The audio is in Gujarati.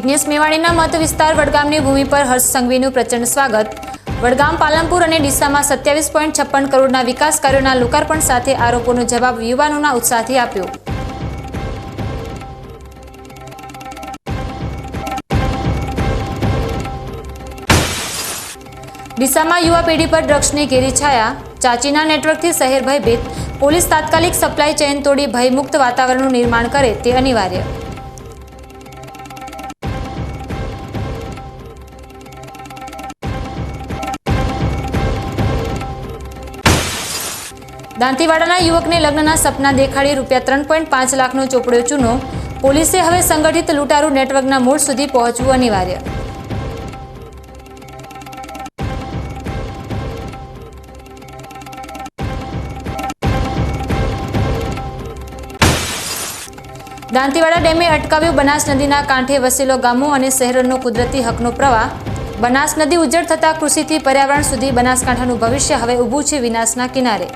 જિગ્નેશ મેવાણીના મત વિસ્તાર વડગામની ભૂમિ પર હર્ષ સંઘવીનું પ્રચંડ સ્વાગત। વડગામ, પાલનપુર અને ડીસામાં 27.56 કરોડના વિકાસ કાર્યોના લોકાર્પણ સાથે આરોપોનો જવાબ યુવાનોના ઉત્સાહથી આપ્યો। ડીસામાં યુવા પેઢી પર ડ્રગ્સની ઘેરી છાયા, ચાચીના નેટવર્કથી શહેર ભયભીત, પોલીસ તાત્કાલિક સપ્લાય ચેઇન તોડી ભયમુક્ત વાતાવરણનું નિર્માણ કરે તે અનિવાર્ય। દાંતીવાડાના યુવકને લગ્નના સપના દેખાડી ₹3.5 લાખનો ચોપડ્યો ચૂનો, પોલીસે હવે સંગઠિત લૂંટારૂ નેટવર્કના મૂળ સુધી પહોંચવું અનિવાર્ય। દાંતીવાડા ડેમે અટકાવ્યો બનાસ નદીના કાંઠે વસેલો ગામો અને શહેરોનો કુદરતી હકનો પ્રવાહ। બનાસ નદી ઉજ્જડ થતા કૃષિથી પર્યાવરણ સુધી બનાસકાંઠાનું ભવિષ્ય હવે ઊભું છે વિનાશના કિનારે।